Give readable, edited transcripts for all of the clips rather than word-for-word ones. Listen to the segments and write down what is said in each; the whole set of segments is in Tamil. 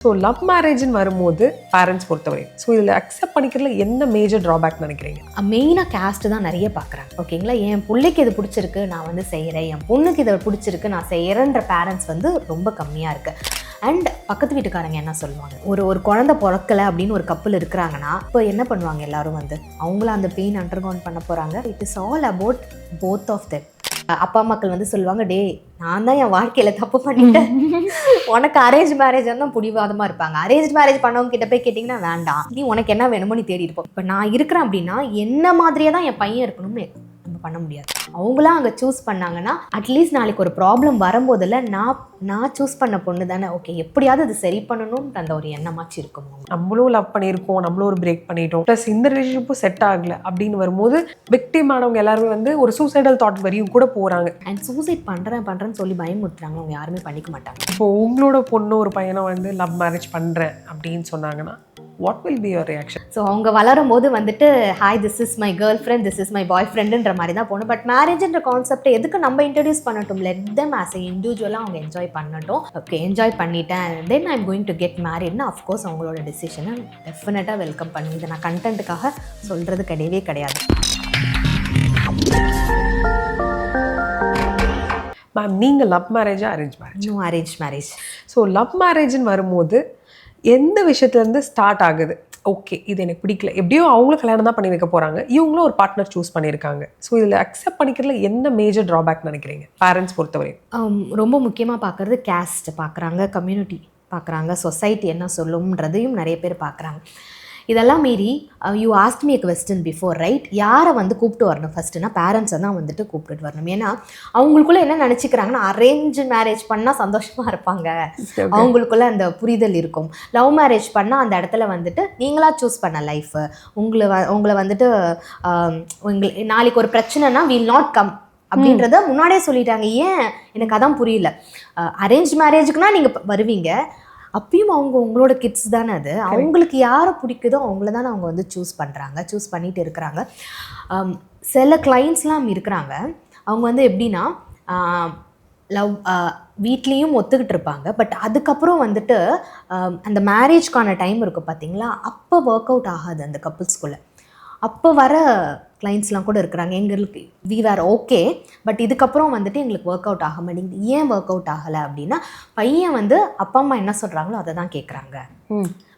ஸோ லவ் மேரேஜ்னு வரும்போது பேரண்ட்ஸ் பொறுத்தவரை ஸோ இதில் அக்செப்ட் பண்ணிக்கிறதுல என்ன மேஜர் ட்ராபேக் நினைக்கிறீங்க? மெயினாக கேஸ்ட் தான் நிறைய பார்க்குறாங்க. ஓகேங்களா, என் பிள்ளைக்கு இது பிடிச்சிருக்கு நான் வந்து செய்கிறேன், என் பொண்ணுக்கு இதை பிடிச்சிருக்கு நான் செய்கிறேன்ற பேரண்ட்ஸ் வந்து ரொம்ப கம்மியாக இருக்குது. அண்ட் பக்கத்து வீட்டுக்காரங்க என்ன சொல்லுவாங்க, ஒரு குழந்தை பிறக்கலை அப்படின்னு ஒரு கப்பல் இருக்கிறாங்கன்னா இப்போ என்ன பண்ணுவாங்க, எல்லாரும் வந்து அவங்கள அந்த பெயின் அண்டர்கவுண்ட் பண்ண போகிறாங்க. It is all about both of them. அப்பா அம்மாக்கள் வந்து சொல்லுவாங்க, டே நான் தான் என் வாழ்க்கையில் தப்பு பண்ணிட்டேன், உனக்கு அரேஞ்ச் மேரேஜ் தான் பிடிவாதமாக இருப்பாங்க. அரேஞ்ச் மேரேஜ் பண்ணவங்க கிட்ட போய் கேட்டிங்கன்னா வேண்டாம், நீ உனக்கு என்ன வேணுமோ நீ தேடி இருப்போம். இப்போ நான் இருக்கிறேன் அப்படின்னா என்ன மாதிரியே தான் என் பையன் இருக்கணும்னு நம்ம பண்ண முடியாது. அவங்களாம் அங்கே சூஸ் பண்ணாங்கன்னா அட்லீஸ்ட் நாளைக்கு ஒரு ப்ராப்ளம் வரும்போதில் நான் சூஸ் பண்ண பொண்ணு தானே, ஓகே எப்படியாவது அது சரி பண்ணணும்னு அந்த ஒரு எண்ணமாச்சு இருக்கும். நம்மளும் லவ் பண்ணியிருக்கோம், நம்மளும் ஒரு பிரேக் பண்ணிட்டோம், ப்ளஸ் இந்த ரிலேஷன்ஷிப்பும் செட் ஆகலை அப்படின்னு வரும்போது விக்டிம் ஆனவங்க எல்லாருமே வந்து ஒரு சூசைடல் தாட் வரையும் கூட போகிறாங்க. அண்ட் சூசைட் பண்ணுறேன்னு சொல்லி பயமுறுத்துறாங்க, அவங்க யாருமே பண்ணிக்க மாட்டாங்க. இப்போ உங்களோட பொண்ணு ஒரு பையனை வந்து லவ் மேரேஜ் பண்ணுறேன் அப்படின்னு சொன்னாங்கன்னா what will be your reaction? So அவங்க வளரும் போது வந்துட்டு hi this is my girlfriend, this is my boy ஃப்ரெண்டுன்ற மாதிரி தான் போகணும். பட் மேரேஜ்ன்ற கான்செப்டை எதுக்கு நம்ம இன்ட்ரடியூஸ் பண்ணட்டும், லெட் தெம் ஆஸ் எ இண்டிவிஜுவலாக அவங்க என்ஜாய் பண்ணட்டும். ஓகே என்ஜாய் பண்ணிட்டேன் then I am going to get மேரிட்னா அஃப்கோர்ஸ் அவங்களோட டிசிஷனை டெஃபினட்டாக வெல்கம் பண்ணுங்க. இதை நான் கண்டென்ட்டுக்காக சொல்கிறது கிடையவே கிடையாது. மேம் நீங்கள் லவ் மேரேஜா arrange marriage? No, arrange marriage. So love மேரேஜ்னு வரும்போது எந்த விஷயத்துலேருந்து ஸ்டார்ட் ஆகுது? ஓகே இது எனக்கு பிடிக்கல, எப்படியோ அவங்களும் கல்யாணம் தான் பண்ணி வைக்க போகிறாங்க, இவங்களும் ஒரு பார்ட்னர் சூஸ் பண்ணியிருக்காங்க. ஸோ இதில் அக்செப்ட் பண்ணிக்கிறதுல என்ன மேஜர் ட்ராபேக் நினைக்கிறீங்க பேரண்ட்ஸ் பொறுத்தவரை? ரொம்ப முக்கியமாக பார்க்குறது கேஸ்ட் பார்க்குறாங்க, கம்யூனிட்டி பார்க்குறாங்க, சொசைட்டி என்ன சொல்லும்ன்றதையும் நிறைய பேர் பார்க்குறாங்க. இதெல்லாம் மீறி you ask me a question before, right? யாரை வந்து கூப்பிட்டு வரணும் ஃபஸ்ட்டுனா பேரண்ட்ஸை தான் வந்துட்டு கூப்பிட்டுட்டு வரணும். ஏன்னா அவங்களுக்குள்ள என்ன நினச்சிக்கிறாங்கன்னா அரேஞ்ச் மேரேஜ் பண்ணால் சந்தோஷமாக இருப்பாங்க, அவங்களுக்குள்ள அந்த புரிதல் இருக்கும். லவ் மேரேஜ் பண்ணால் அந்த இடத்துல வந்துட்டு நீங்களாக சூஸ் பண்ண லைஃபு, உங்களை வந்துட்டு நாளைக்கு ஒரு பிரச்சனைனா வில் நாட் கம் அப்படின்றத முன்னாடியே சொல்லிட்டாங்க. ஏன் எனக்கு அதான் புரியல. அரேஞ்ச் மேரேஜுக்குனா நீங்கள் வருவீங்க, அப்பயும் அவங்க உங்களோட கிட்ஸ் தானே, அது அவங்களுக்கு யாரை பிடிக்குதோ அவங்கள தானே அவங்க வந்து சூஸ் பண்ணிட்டு இருக்கிறாங்க. சில கிளைண்ட்ஸ்லாம் இருக்கிறாங்க, அவங்க வந்து எப்படின்னா லவ் வீட்லேயும் ஒத்துக்கிட்டு இருப்பாங்க, பட் அதுக்கப்புறம் வந்துட்டு அந்த மேரேஜ்க்கான டைம் இருக்குது பார்த்தீங்களா, அப்போ ஒர்க் அவுட் ஆகாது அந்த கப்புள்ஸ்குள்ளே. அப்போ வர கிளைண்ட்ஸ்லாம் கூட இருக்கிறாங்க, எங்களுக்கு வி வேர் ஓகே பட் இதுக்கப்புறம் வந்துட்டு எங்களுக்கு ஒர்க் அவுட் ஆக மாட்டேங்குது. ஏன் ஒர்க் அவுட் ஆகலை அப்படின்னா பையன் வந்து அப்பா அம்மா என்ன சொல்கிறாங்களோ அதை தான் கேட்குறாங்க,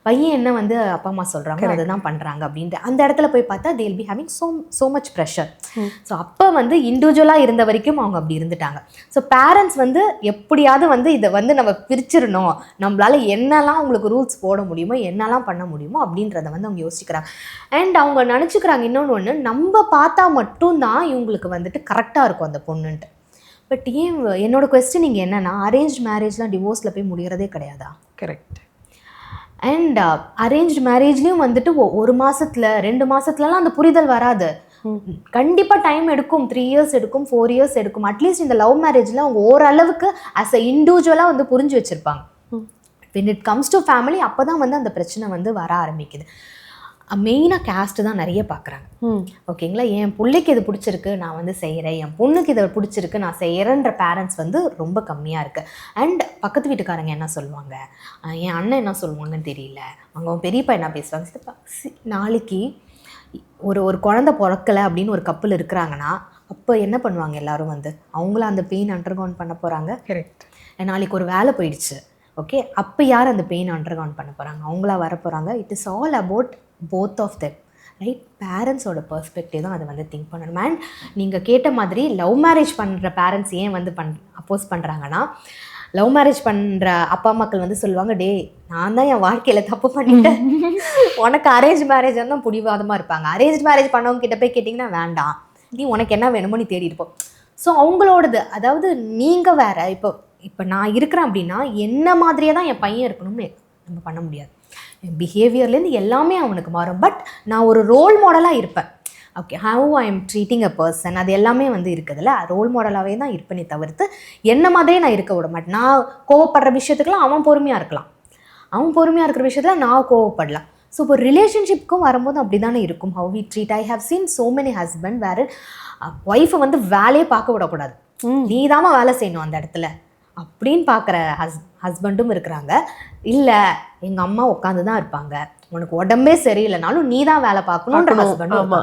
பையன் என்ன வந்து அப்பா அம்மா சொல்கிறாங்க அதை தான் பண்ணுறாங்க அப்படின்ட்டு அந்த இடத்துல போய் பார்த்தா they will be having so much pressure. So அப்போ வந்து இண்டிவிஜுவலாக இருந்த வரைக்கும் அவங்க அப்படி இருந்துட்டாங்க. ஸோ பேரண்ட்ஸ் வந்து எப்படியாவது வந்து இதை வந்து நம்ம பிரிச்சிடணும், நம்மளால் என்னெல்லாம் அவங்களுக்கு ரூல்ஸ் போட முடியுமோ என்னெல்லாம் பண்ண முடியுமோ அப்படின்றத வந்து அவங்க யோசிக்கிறாங்க. அண்ட் அவங்க நினச்சிக்கிறாங்க இன்னொன்று, நம்ம பார்த்தா மட்டும்தான் இவங்களுக்கு வந்துட்டு கரெக்டாக இருக்கும் அந்த பொண்ணுன்ட்டு. பட் ஏன் என்னோட கொஸ்டினிங் என்னென்னா, அரேஞ்ச் மேரேஜ்லாம் டிவோர்ஸில் போய் முடிகிறதே கிடையாதா? கரெக்ட். அண்ட் அரேஞ்ச் மேரேஜ்லேயும் வந்துட்டு 1 மாதத்தில் 2 மாதத்துலலாம் அந்த புரிதல் வராது. கண்டிப்பாக டைம் எடுக்கும், 3 years எடுக்கும், 4 years எடுக்கும். அட்லீஸ்ட் இந்த லவ் மேரேஜில் அவங்க ஓரளவுக்கு ஆஸ் அ இண்டிவிஜுவலாக வந்து புரிஞ்சு வச்சுருப்பாங்க. when it comes to family அப்போ தான் வந்து அந்த பிரச்சனை வந்து வர ஆரம்பிக்குது. மெயினாக கேஸ்ட்டு தான் நிறைய பார்க்குறாங்க. ஓகேங்களா, என் பிள்ளைக்கு இது பிடிச்சிருக்கு நான் வந்து செய்கிறேன், என் பொண்ணுக்கு இதை பிடிச்சிருக்கு நான் செய்கிறேன்ற பேரண்ட்ஸ் வந்து ரொம்ப கம்மியாக இருக்குது. அண்ட் பக்கத்து வீட்டுக்காரங்க என்ன சொல்லுவாங்க, என் அண்ணன் என்ன சொல்லுவாங்கன்னு தெரியல, அவங்க பெரியப்பா என்ன பேசுவாங்க. நாளைக்கு ஒரு குழந்தை பிறக்கலை அப்படின்னு ஒரு கப்பல் இருக்கிறாங்கன்னா அப்போ என்ன பண்ணுவாங்க, எல்லாரும் வந்து அவங்கள அந்த பெயின் அண்டர்கவுண்ட் பண்ண போகிறாங்க. கரெக்ட். நாளைக்கு ஒரு வேலை போயிடுச்சு, ஓகே அப்போ யார் அந்த பெயின் அண்டர்கவுண்ட் பண்ண போகிறாங்க, அவங்களா வர போகிறாங்க. It is all about both of them, right? பேரண்ட்ஸோட பெர்ஸ்பெக்டிவ் தான் அதை வந்து திங்க் பண்ணணும். அண்ட் நீங்கள் கேட்ட மாதிரி லவ் மேரேஜ் பண்ணுற பேரண்ட்ஸ் ஏன் வந்து அப்போஸ் பண்ணுறாங்கன்னா, லவ் மேரேஜ் பண்ணுற அப்பா அம்மாக்கள் வந்து சொல்லுவாங்க, டே நான் தான் என் வாழ்க்கையில் தப்பு பண்ணிட்டேன், உனக்கு அரேஞ்ச் மேரேஜ் தான் பிடிவாதமாக இருப்பாங்க. அரேஞ்ச் மேரேஜ் பண்ணவங்க கிட்ட போய் கேட்டிங்கன்னா வேண்டாம், நீ உனக்கு என்ன வேணுமோ நீ தேடி இருப்போம். ஸோ அவங்களோடது, அதாவது நீங்கள் வேறு. இப்போ நான் இருக்கிறேன் அப்படின்னா என்ன மாதிரியே தான் என் பையன் இருக்கணும்னு நம்ம பண்ண முடியாது. பிஹேவியர்லேருந்து எல்லாமே அவனுக்கு மாறும். பட் நான் ஒரு ரோல் மாடலாக இருப்பேன். Okay how I am treating a person, அது எல்லாமே வந்து இருக்குதுல்ல, ரோல் மாடலாகவே தான் இருப்பேனே தவிர்த்து என்ன மாதிரியே நான் இருக்க விட மாட்டேன். நான் கோவப்படுற விஷயத்துக்குலாம் அவன் பொறுமையாக இருக்கலாம், அவன் பொறுமையாக இருக்கிற விஷயத்தில் நான் கோவப்படலாம். ஸோ இப்போ ரிலேஷன்ஷிப்க்கும் வரும்போது அப்படி தானே இருக்கும். How we treat. I have seen so many husband வேறு ஒய்ஃபை வந்து வேலையே பார்க்க விடக்கூடாது, நீ தாம்மா வேலை செய்யணும் அந்த இடத்துல அப்படின்னு பார்க்குற ஹஸ்பண்டும் இருக்கிறாங்க, இல்லை எங்கள் அம்மா உட்காந்து தான் இருப்பாங்க, உனக்கு உடம்பே சரியில்லைனாலும் நீ தான் வேலை பார்க்கணுன்ற ஹஸ்பண்டும்.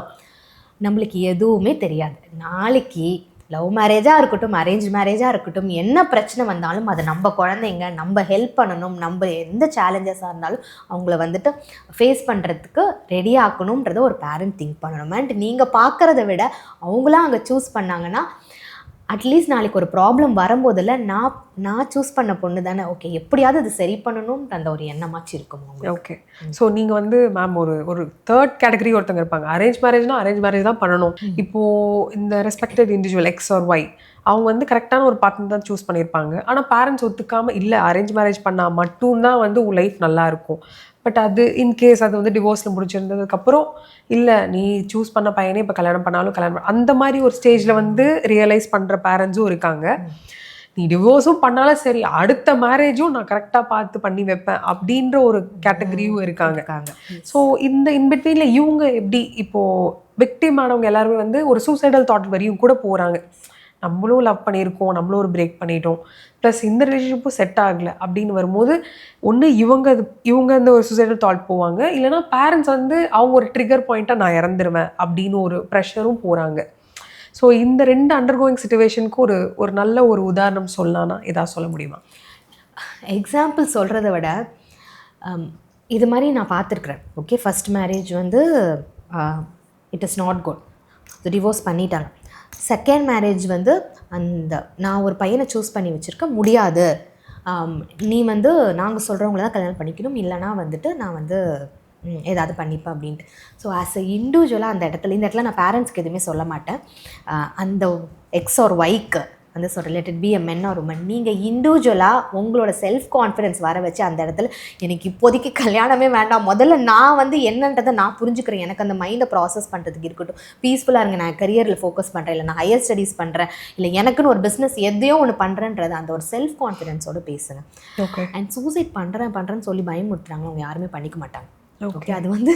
நம்மளுக்கு எதுவுமே தெரியாது. நாளைக்கு லவ் மேரேஜாக இருக்கட்டும், அரேஞ்ச் மேரேஜாக இருக்கட்டும், என்ன பிரச்சனை வந்தாலும் அது நம்ம குழந்தைங்க, நம்ம ஹெல்ப் பண்ணணும், நம்ம எந்த சேலஞ்சஸாக இருந்தாலும் அவங்கள வந்துட்டு ஃபேஸ் பண்ணுறதுக்கு ரெடி ஆக்கணுன்றதை ஒரு பேரண்ட் திங்க் பண்ணணும். அண்ட் நீங்கள் பார்க்குறத விட அவங்களாம் அங்கே சூஸ் பண்ணாங்கன்னா அட்லீஸ்ட் நாளைக்கு ஒரு ப்ராப்ளம் வரும்போதில் நான் சூஸ் பண்ண பொண்ணு தானே, ஓகே எப்படியாவது அது சரி பண்ணணும்ன்ற அந்த ஒரு எண்ணமாச்சு இருக்கும். ஓகே, ஸோ நீங்கள் வந்து மேம் ஒரு தேர்ட் கேட்டகரி ஒருத்தங்க இருப்பாங்க. அரேஞ்ச் மேரேஜ் தான் பண்ணணும். இப்போது இந்த respected individual X or Y அவங்க வந்து கரெக்டான ஒரு பார்ட்னர் தான் சூஸ் பண்ணியிருப்பாங்க. ஆனால் பேரண்ட்ஸ் ஒத்துக்காமல் இல்லை அரேஞ்ச் மேரேஜ் பண்ணால் மட்டும்தான் வந்து உன் லைஃப் நல்லாயிருக்கும். பட் அது இன்கேஸ் அது வந்து டிவோர்ஸில் முடிச்சிருந்ததுக்கப்புறம் இல்லை நீ சூஸ் பண்ண பையனே இப்போ கல்யாணம் பண்ணாலும் அந்த மாதிரி ஒரு ஸ்டேஜில் வந்து ரியலைஸ் பண்ணுற பேரண்ட்ஸும் இருக்காங்க. நீ டிவோர்ஸும் பண்ணாலும் சரி அடுத்த மேரேஜும் நான் கரெக்டாக பார்த்து பண்ணி வைப்பேன் அப்படின்ற ஒரு கேட்டகரியும் இருக்காங்க. ஸோ இந்த இன்பிட்வீனில் இவங்க எப்படி இப்போது விக்டிம் ஆனவங்க எல்லாருமே வந்து ஒரு சூசைடல் தாட் வரையும் கூட போகிறாங்க. நம்மளும் லவ் பண்ணியிருக்கோம், நம்மளும் ஒரு பிரேக் பண்ணிட்டோம், ப்ளஸ் இந்த ரிலேஷன்ஷிப்பும் செட் ஆகலை அப்படின்னு வரும்போது ஒன்று இவங்க இந்த ஒரு சூசைடல் தாட் போவாங்க, இல்லைனா பேரண்ட்ஸ் வந்து அவங்க ஒரு ட்ரிகர் பாயிண்ட்டாக நான் இறந்துருவேன் அப்படின்னு ஒரு ப்ரெஷரும் போகிறாங்க. ஸோ இந்த ரெண்டு அண்டர்கோயிங் சிச்சுவேஷனுக்கு ஒரு நல்ல ஒரு உதாரணம் சொல்லலாம்னா எதாவது சொல்ல முடியுமா? எக்ஸாம்பிள் சொல்கிறத விட இது மாதிரி நான் பார்த்துருக்குறேன். ஓகே, ஃபஸ்ட் மேரேஜ் வந்து it is not good, divorce பண்ணிட்டாங்க. செகண்ட் மேரேஜ் வந்து நான் ஒரு பையனை சூஸ் பண்ணி வச்சுருக்க முடியாது, நீ வந்து நாங்கள் சொல்கிறவங்கள தான் கல்யாணம் பண்ணிக்கணும், இல்லைனா வந்துட்டு நான் வந்து ஏதாவது பண்ணிப்பேன் அப்படின்ட்டு. ஸோ ஆஸ் எ இண்டிவிஜுவலாக இந்த இடத்துல நான் பேரண்ட்ஸ்க்கு எதுவுமே சொல்ல மாட்டேன். அந்த எக்ஸ் ஆர் ஒய்க்கு வந்து so related be a men or women, நீங்கள் இண்டிவிஜுவலாக உங்களோட செல்ஃப் கான்ஃபிடென்ஸ் வர வச்சு அந்த இடத்துல எனக்கு இப்போதைக்கு கல்யாணமே வேண்டாம், முதல்ல நான் வந்து என்னன்றதை நான் புரிஞ்சுக்கிறேன், எனக்கு அந்த மைண்டை ப்ராசஸ் பண்ணுறதுக்கு இருக்கட்டும், பீஸ்ஃபுல்லாக இருங்க, நான் கரியரில் ஃபோக்கஸ் பண்ணுறேன், இல்லை நான் ஹையர் ஸ்டடீஸ் பண்ணுறேன், இல்லை எனக்குன்னு ஒரு பிஸ்னஸ் எதையோ ஒன்று பண்ணுறேன்றது அந்த ஒரு செல்ஃப் கான்ஃபிடென்ஸோடு பேசுங்க. ஓகே, அண்ட் சூசைட் பண்ணுறேன்னு சொல்லி பயமுறுத்துறாங்க, அவங்க யாருமே பண்ணிக்க மாட்டாங்க. ஓகே, அது வந்து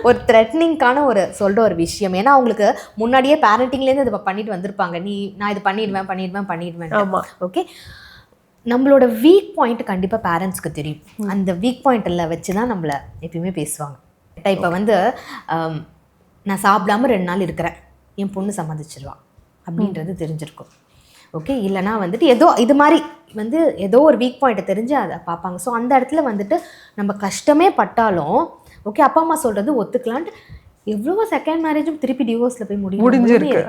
ஒரு த்ரெட்னிங்கான சொல்கிற ஒரு விஷயம். ஏன்னா அவங்களுக்கு முன்னாடியே பேரண்டிங்லேருந்து இது பண்ணிட்டு வந்திருப்பாங்க, நான் இது பண்ணிடுவேன். ஆமாம். ஓகே, நம்மளோட வீக் பாயிண்ட் கண்டிப்பாக பேரண்ட்ஸ்க்கு தெரியும். அந்த வீக் பாயிண்ட்டில் வச்சு தான் நம்மளை எப்பயுமே பேசுவாங்க. இப்போ வந்து நான் சாப்பிடாம 2 நாள் இருக்கிறேன், என் பொண்ணு சம்மதிச்சிருவா அப்படின்றது தெரிஞ்சிருக்கும். ஓகே, இல்லைனா வந்துட்டு ஏதோ இது மாதிரி வந்து ஏதோ ஒரு வீக் பாயிண்ட்டை தெரிஞ்சு அதை பார்ப்பாங்க. ஸோ அந்த இடத்துல வந்துட்டு நம்ம கஷ்டமே பட்டாலும் ஓகே அப்பா அம்மா சொல்கிறது ஒத்துக்கலான்ட்டு எவ்வளவோ செகண்ட் மேரேஜும் திருப்பி டிவோர்ஸில் போய் முடிஞ்சிருக்கு.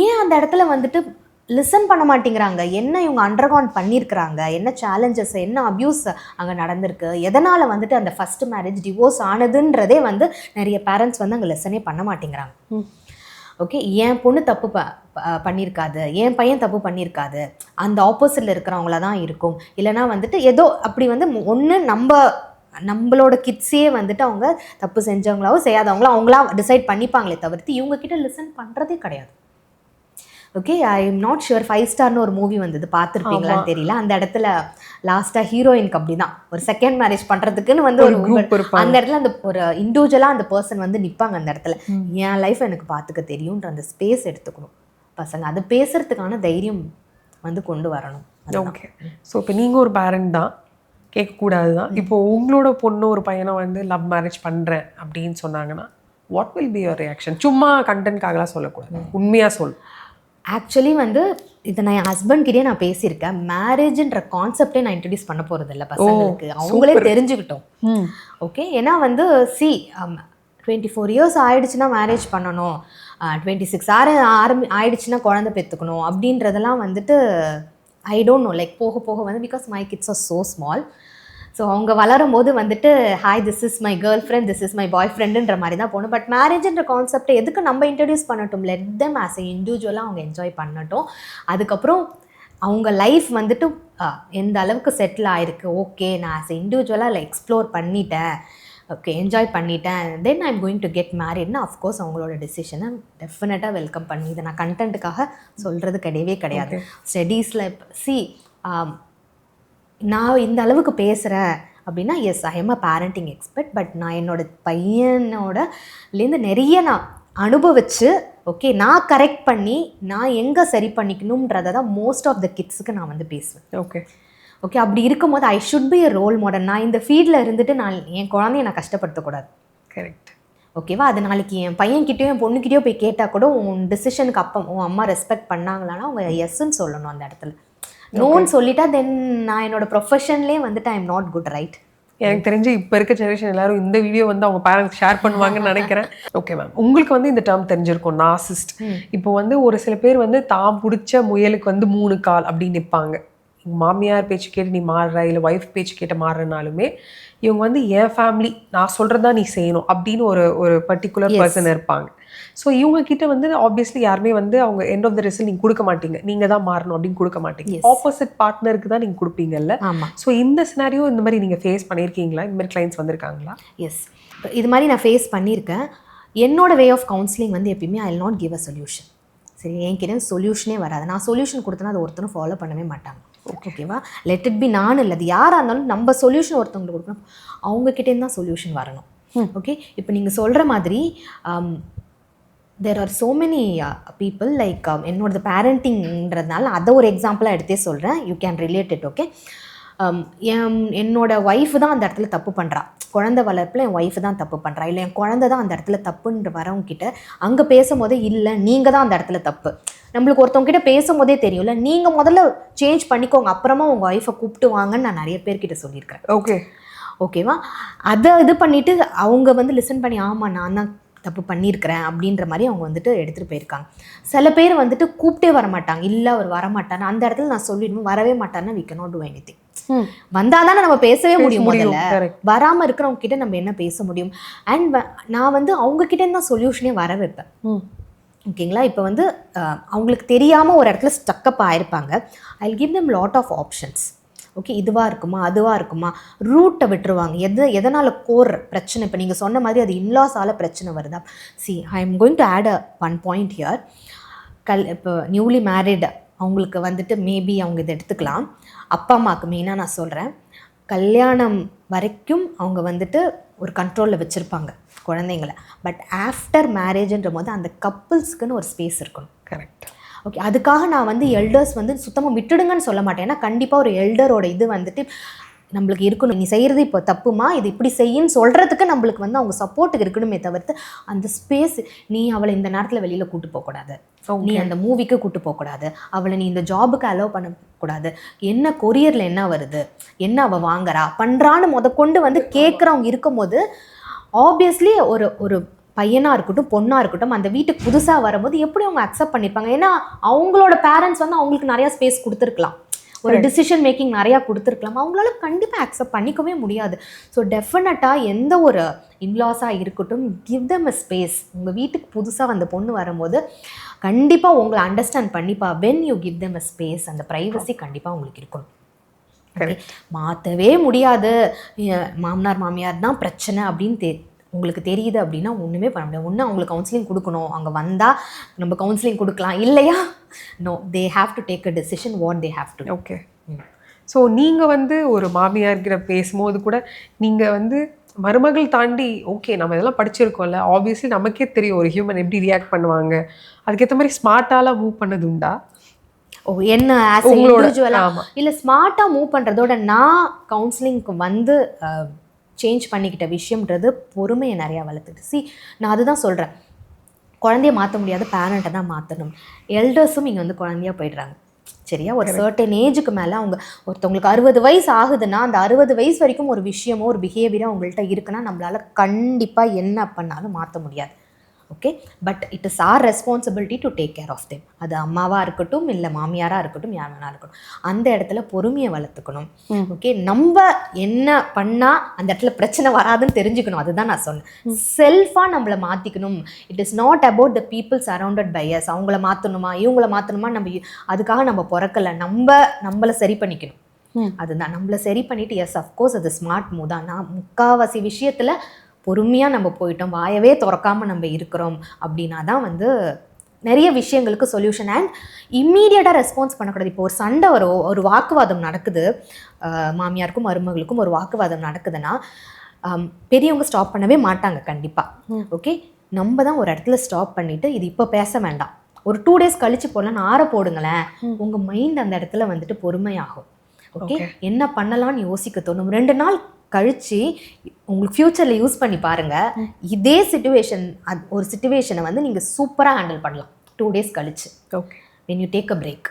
ஏன் அந்த இடத்துல வந்துட்டு லிசன் பண்ண மாட்டேங்கிறாங்க? என்ன இவங்க அண்டர்கான் பண்ணியிருக்கிறாங்க, என்ன சேலஞ்சஸ், என்ன அப்யூஸ் அங்கே நடந்திருக்கு, எதனால் வந்துட்டு அந்த ஃபஸ்ட்டு மேரேஜ் டிவோர்ஸ் ஆனதுன்றதே வந்து நிறைய பேரண்ட்ஸ் வந்து அங்கே லெசனே பண்ண மாட்டேங்கிறாங்க. ஓகே, என் பொண்ணு தப்பு பண்ணியிருக்காது, என் பையன் தப்பு பண்ணியிருக்காது, அந்த ஆப்போசிட்டில் இருக்கிறவங்கள தான் இருக்கும், இல்லைனா வந்துட்டு ஏதோ அப்படி வந்து ஒன்று நம்மளோட கிட்ஸே வந்துட்டு அவங்க தப்பு செஞ்சவங்களாவோ செய்யாதவங்களோ அவங்களா டிசைட் பண்ணிப்பாங்களே தவிர்த்து இவங்கக்கிட்ட லிசன் பண்ணுறதே கிடையாது. Okay, I am not sure 5 ஸ்டார்னு ஒரு மூவி வந்தது, பார்த்துருப்பீங்களான்னு தெரியல. அந்த இடத்துல லாஸ்ட்டாக ஹீரோயினுக்கு அப்படி தான் ஒரு செகண்ட் மேரேஜ் பண்ணுறதுக்குன்னு வந்து ஒரு அந்த இடத்துல அந்த ஒரு இண்டிவிஜுவலாக அந்த பர்சன் வந்து நிற்பாங்க. அந்த இடத்துல என் லைஃப் எனக்கு பார்த்துக்க தெரியுன்ற அந்த ஸ்பேஸ் எடுத்துக்கணும் பசங்க, அது பேசுறதுக்கான தைரியம் வந்து கொண்டு வரணும். ஓகே, ஸோ இப்போ நீங்கள் ஒரு பேரண்ட் தான், கேட்கக்கூடாது தான். இப்போ உங்களோட பொண்ணு ஒரு பையனை வந்து லவ் மேரேஜ் பண்ணுறேன் அப்படின்னு சொன்னாங்கன்னா what will be your reaction? சும்மா கண்டென்ட்காகலாம் சொல்லக்கூடாது, உண்மையாக சொல். ஆக்சுவலி வந்து இதை நான் என் ஹஸ்பண்ட்கிட்டே நான் பேசியிருக்கேன். மேரேஜ்ன்ற கான்செப்டே நான் இன்ட்ரடியூஸ் பண்ண போகிறது இல்லை பசங்களுக்கு, அவங்களே தெரிஞ்சுக்கிட்டோம். ஓகே, ஏன்னா வந்து 24 இயர்ஸ் ஆயிடுச்சுன்னா மேரேஜ் பண்ணணும், 26 ஆயிடுச்சுன்னா குழந்தை பெற்றுக்கணும் அப்படின்றதெல்லாம் வந்துட்டு ஐ டோன்ட் நோ, லைக் போக போக வந்து because my kids are so small. So அவங்க வளரும் போது வந்துட்டு hi this is my girlfriend, this is my boy ஃப்ரெண்டுன்ற மாதிரி தான் போகணும். பட் மேரேஜ்ன்ற கான்செப்டை எதுக்கு நம்ம இன்ட்ரடியூஸ் பண்ணட்டும், லெட் தெம் ஆஸ் எ இண்டிவிஜுவலாக அவங்க என்ஜாய் பண்ணட்டும். அதுக்கப்புறம் அவங்க லைஃப் வந்துட்டு எந்த அளவுக்கு செட்டில் ஆகிருக்கு, ஓகே நான் ஆஸ் எ இண்டிவிஜுவலாக எக்ஸ்ப்ளோர் பண்ணிட்டேன், ஓகே என்ஜாய் பண்ணிட்டேன், then I am going to get மேரிட்னா அஃப்கோர்ஸ் அவங்களோட டெசிஷனை டெஃபினட்டாக வெல்கம் பண்ணி. இதை நான் கண்டென்ட்டுக்காக சொல்கிறது கிடையாது. ஸ்டடீஸில் நான் இந்த அளவுக்கு பேசுகிறேன் அப்படின்னா as I am a parenting expert, but நான் என்னோட பையனோடலேருந்து நிறைய நான் அனுபவித்து ஓகே நான் கரெக்ட் பண்ணி நான் எங்கே சரி பண்ணிக்கணுன்றதை தான் மோஸ்ட் ஆஃப் த கிட்ஸுக்கு நான் வந்து பேசுவேன். ஓகே, அப்படி இருக்கும்போது I should be a role model. நான் இந்த ஃபீல்டில் இருந்துட்டு நான் என் குழந்தைய நான் கஷ்டப்படுத்தக்கூடாது. கரெக்ட். ஓகேவா? அது நாளைக்கு என் பையன்கிட்டயோ என் பொண்ணுக்கிட்டயோ போய் கேட்டால் கூட உன் டிசிஷனுக்கு உன் அம்மா ரெஸ்பெக்ட் பண்ணாங்களான்னா அவங்க எஸ்ன்னு சொல்லணும் அந்த இடத்துல. நோன்னு சொல்லிட்டா தென் நான் என்னோட ப்ரொஃபஷன்லேயே வந்துட்டு I am not good, right? எனக்கு தெரிஞ்சு இப்போ இருக்க ஜெனரேஷன் எல்லாரும் இந்த வீடியோ வந்து அவங்க பேரண்ட்ஸ் ஷேர் பண்ணுவாங்கன்னு நினைக்கிறேன். ஓகே மேம், உங்களுக்கு வந்து இந்த டேர்ம் தெரிஞ்சிருக்கும், நார்சிஸ்ட். இப்போ வந்து ஒரு சில பேர் வந்து தான் பிடிச்ச முயலுக்கு வந்து 3 கால் அப்படின்னு நிற்பாங்க. மாமியார் பேச்சு கேட்டு நீ மாறுற, இல்லை ஒய்ஃப் பேச்சு கேட்டு மாறுறனாலுமே இவங்க வந்து என் ஃபேமிலி நான் சொல்கிறதா நீ செய்யணும் அப்படின்னு ஒரு பர்டிகுலர் பர்சன் இருப்பாங்க. ஸோ இவங்க கிட்ட வந்து ஆப்வியஸ்லி யாருமே வந்து அவங்க எண்ட் ஆஃப் த ரிசல்ட் நீங்கள் கொடுக்க மாட்டீங்க, நீங்கள் தான் மாறணும் அப்படின்னு கொடுக்க மாட்டீங்க. ஆப்போசிட் பார்ட்னருக்கு தான் நீங்கள் கொடுப்பீங்கல்ல. ஆமாம். ஸோ இந்த சினாரியோ இந்த மாதிரி நீங்கள் ஃபேஸ் பண்ணியிருக்கீங்களா? இந்த மாதிரி கிளைண்ட்ஸ் வந்திருக்காங்களா? எஸ், இது மாதிரி நான் ஃபேஸ் பண்ணியிருக்கேன். என்னோட வே ஆஃப் கவுன்சிலிங் வந்து எப்பயுமே I will not give a solution. சரி, என்கிட்ட சொல்யூஷனே வராது. நான் சொல்யூஷன் கொடுத்தேன்னா அது ஒருத்தரும் ஃபாலோ பண்ணவே மாட்டாங்க. ஓகேவா? Let it be. நான் இல்லை, அது யாராக இருந்தாலும் நம்ம சொல்யூஷன் ஒருத்தவங்களுக்கு கொடுக்கணும், அவங்கக்கிட்டேருந்து தான் சொல்யூஷன் வரணும். ஓகே, இப்போ நீங்கள் சொல்கிற மாதிரி there are so many people like என்னோடது பேரண்டிங்கிறதுனால அதை ஒரு எக்ஸாம்பிளாக எடுத்தே சொல்கிறேன். You can relate it. Okay, என்னோட ஒய்ஃபு தான் அந்த இடத்துல தப்பு பண்ணுறா, குழந்தை வளர்ப்பில் என் ஒய்ஃபு தான் தப்பு பண்ணுறா, இல்லை என் குழந்தை தான் அந்த இடத்துல தப்புன்ற வரவங்கிட்ட அங்கே பேசும்போதே இல்லை நீங்கள் தான் அந்த இடத்துல தப்பு. நம்மளுக்கு ஒருத்தவங்கிட்ட பேசும்போதே தெரியும்ல, நீங்கள் முதல்ல சேஞ்ச் பண்ணிக்கோங்க, அப்புறமா உங்கள் ஒய்ஃபை கூப்பிட்டு வாங்கன்னு நான் நிறைய பேர்கிட்ட சொல்லியிருக்கிறேன். ஓகேவா? அதை இது பண்ணிவிட்டு அவங்க வந்து லிசன் பண்ணி ஆமாம் நான் தான் தப்பு பண்ணியிருக்கிறேன் அப்படின்ற மாதிரி அவங்க வந்துட்டு எடுத்துகிட்டு போயிருக்காங்க. சில பேர் வந்துட்டு கூப்பிட்டே வரமாட்டாங்க, இல்லை அவர் வரமாட்டான்னு. அந்த இடத்துல நான் சொல்லிடுவேன், வரவே மாட்டாருன்னா we cannot do anything. வந்தால் தானே நம்ம பேசவே முடியும். முதல்ல வராமல் இருக்கிறவங்க கிட்ட நம்ம என்ன பேச முடியும்? அண்ட் நான் வந்து அவங்கக்கிட்டேருந்து தான் சொல்யூஷனே வர வைப்பேன். ஓகேங்களா? இப்போ வந்து அவங்களுக்கு தெரியாமல் ஒரு இடத்துல ஸ்டக்கப் ஆகிருப்பாங்க. I will give them lot of options. Okay, இதுவாக இருக்குமா அதுவாக இருக்குமா, ரூட்டை விட்டுருவாங்க. எதனால் கோர் பிரச்சனை, இப்போ நீங்கள் சொன்ன மாதிரி அது இன்லாஸால் பிரச்சனை வருதா. See, I am going to add one point here. இப்போ நியூலி மேரிட் அவங்களுக்கு வந்துட்டு மேபி அவங்க இதை எடுத்துக்கலாம். அப்பா அம்மாவுக்கு மெயினாக நான் சொல்கிறேன், கல்யாணம் வரைக்கும் அவங்க வந்துட்டு ஒரு கண்ட்ரோலில் வச்சுருப்பாங்க குழந்தைங்கள. பட் ஆஃப்டர் மேரேஜ்ன்ற போது அந்த கப்புள்ஸ்க்குன்னு ஒரு ஸ்பேஸ் இருக்கணும். கரெக்ட். ஓகே, அதுக்காக நான் வந்து எல்டர்ஸ் வந்து சுத்தமாக விட்டுடுங்கன்னு சொல்ல மாட்டேன். ஏன்னா கண்டிப்பாக ஒரு எல்டரோட இது வந்துட்டு நம்மளுக்கு இருக்கணும். நீ செய்கிறது இப்போ தப்புமா, இது இப்படி செய்யின்னு சொல்கிறதுக்கு நம்மளுக்கு வந்து அவங்க சப்போர்ட்டுக்கு இருக்கணுமே தவிர்த்து அந்த ஸ்பேஸ், நீ அவளை இந்த நேரத்தில் வெளியில் கூட்டு போகக்கூடாது, நீ அந்த மூவிக்கு கூட்டு போகக்கூடாது, அவளை நீ இந்த ஜாபுக்கு அலோவ் பண்ணக்கூடாது, என்ன கொரியரில் என்ன வருது, என்ன அவள் வாங்குறா பண்ணுறான்னு முதற்கொண்டு வந்து கேட்குறவங்க இருக்கும் போது ஆப்வியஸ்லி ஒரு பையனாக இருக்கட்டும் பொண்ணாக இருக்கட்டும் அந்த வீட்டுக்கு புதுசாக வரும்போது எப்படி அவங்க அக்செப்ட் பண்ணியிருப்பாங்க? ஏன்னா அவங்களோட பேரண்ட்ஸ் வந்து அவங்களுக்கு நிறையா ஸ்பேஸ் கொடுத்துருக்கலாம், ஒரு டிசிஷன் மேக்கிங் நிறையா கொடுத்துருக்கலாம். அவங்களால கண்டிப்பாக அக்செப்ட் பண்ணிக்கவே முடியாது. ஸோ டெஃபினட்டாக எந்த ஒரு இன்லாஸாக இருக்கட்டும், கிவ் தெம் அ ஸ்பேஸ். உங்கள் வீட்டுக்கு புதுசாக அந்த பொண்ணு வரும்போது கண்டிப்பாக உங்களை அண்டர்ஸ்டாண்ட் பண்ணிப்பா. When you give them a space, அந்த ப்ரைவசி கண்டிப்பாக உங்களுக்கு இருக்கணும். மாற்றவே முடியாது, மாமனார் மாமியார் தான் பிரச்சனை அப்படின்னு உங்களுக்கு தெரியுது அப்படின்னா ஒன்றுமே பண்ண முடியாது. ஒன்று அவங்களுக்கு கவுன்சிலிங் கொடுக்கணும், அங்கே வந்தால் நம்ம கவுன்சிலிங் கொடுக்கலாம், இல்லையா no, they have to take a decision what they have to. Okay, so நீங்கள் வந்து ஒரு மாமியார்கிட்ட பேசும்போது கூட நீங்கள் வந்து மருமகள் தாண்டி ஓகே நம்ம இதெல்லாம் படிச்சிருக்கோம்ல, ஆப்வியஸ்லி நமக்கே தெரியும் ஒரு ஹியூமன் எப்படி ரியாக்ட் பண்ணுவாங்க, அதுக்கேற்ற மாதிரி ஸ்மார்ட்டாலாம் மூவ் பண்ணது உண்டா? என்ன ஆஸ் எ இண்டிவிஜுவலாக இல்லை ஸ்மார்ட்டாக மூவ் பண்ணுறதோட நான் கவுன்சிலிங்க்கு வந்து சேஞ்ச் பண்ணிக்கிட்ட விஷயம்ன்றது பொறுமையை நிறையா வளர்த்துட்டு. சி, நான் அதுதான் சொல்கிறேன், குழந்தைய மாற்ற முடியாத பேரண்ட்டை தான் மாற்றணும். எல்டர்ஸும் இங்கே வந்து குழந்தையாக போயிடுறாங்க. சரியா? ஒரு சர்டன் ஏஜுக்கு மேலே அவங்க ஒருத்தவங்களுக்கு 60 வயசு ஆகுதுன்னா அந்த 60 வயசு வரைக்கும் ஒரு விஷயமோ ஒரு பிஹேவியரோ அவங்கள்ட்ட இருக்குன்னா நம்மளால் கண்டிப்பாக என்ன பண்ணாலும் மாற்ற முடியாது. Okay, but it is our responsibility to take care of them. அது அம்மாவாக இருக்கட்டும் இல்லை மாமியாராக இருக்கட்டும் யார் வேணா இருக்கட்டும், அந்த இடத்துல பொறுமையை வளர்த்துக்கணும். ஓகே, நம்ம என்ன பண்ணால் அந்த இடத்துல பிரச்சனை வராதுன்னு தெரிஞ்சுக்கணும். அதுதான் நான் சொன்னேன், செல்ஃபாக நம்மளை மாற்றிக்கணும். It is not about the people surrounded by us. அவங்கள மாற்றணுமா இவங்கள மாற்றணுமா, நம்ம அதுக்காக நம்ம பிறக்கலை, நம்மளை சரி பண்ணிக்கணும். அதுதான் நம்மளை சரி பண்ணிவிட்டு எஸ் அஃப்கோர்ஸ் அது ஸ்மார்ட் மூவ் தான். நான் முக்கால்வாசி விஷயத்தில் பொறுமையாக நம்ம போயிட்டோம், வாயவே திறக்காமல் நம்ம இருக்கிறோம் அப்படின்னா தான் வந்து நிறைய விஷயங்களுக்கு சொல்யூஷன். அண்ட் இம்மீடியட்டாக ரெஸ்பான்ஸ் பண்ணக்கூடாது. இப்போ ஒரு சண்டை ஒரு வாக்குவாதம் நடக்குது, மாமியாருக்கும் மருமகளுக்கும் ஒரு வாக்குவாதம் நடக்குதுன்னா பெரியவங்க ஸ்டாப் பண்ணவே மாட்டாங்க கண்டிப்பாக. ஓகே, நம்ம தான் ஒரு இடத்துல ஸ்டாப் பண்ணிவிட்டு இது இப்போ பேச வேண்டாம், ஒரு 2 days கழிச்சு போடலாம், ஆற போடுங்களேன், உங்கள் மைண்ட் அந்த இடத்துல வந்துட்டு பொறுமையாகும். ஓகே என்ன பண்ணலாம்னு யோசிக்க தோணும். 2 நாள் கழிச்சு உங்களுக்கு ஃப்யூச்சரில் யூஸ் பண்ணி பாருங்கள். இதே சிச்சுவேஷன் ஒரு சிச்சுவேஷனை வந்து நீங்கள் சூப்பராக ஹேண்டில் பண்ணலாம் 2 days கழிச்சு. Okay when you take a break.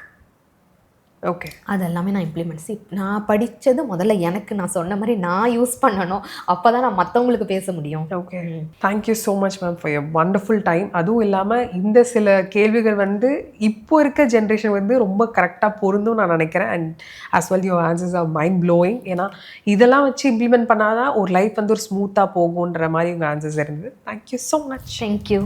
Okay அது எல்லாமே நான் இம்ப்ளிமெண்ட்ஸ் நான் படித்தது முதல்ல எனக்கு நான் சொன்ன மாதிரி நான் யூஸ் பண்ணணும். அப்போ தான் நான் மற்றவங்களுக்கு பேச முடியும். Okay thank you so much ma'am for your wonderful time. அதுவும் இல்லாமல் இந்த சில கேள்விகள் வந்து இப்போ இருக்க ஜென்ரேஷன் வந்து ரொம்ப கரெக்டாக பொருந்தும் நான் நினைக்கிறேன். And as well your answers are mind blowing. ஏன்னா இதெல்லாம் வச்சு இம்ப்ளிமெண்ட் பண்ணாதான் ஒரு லைஃப் வந்து ஒரு ஸ்மூத்தாக போகுன்ற மாதிரி உங்கள் ஆன்சர்ஸ் இருந்தது. Thank you so much. தேங்க்யூ.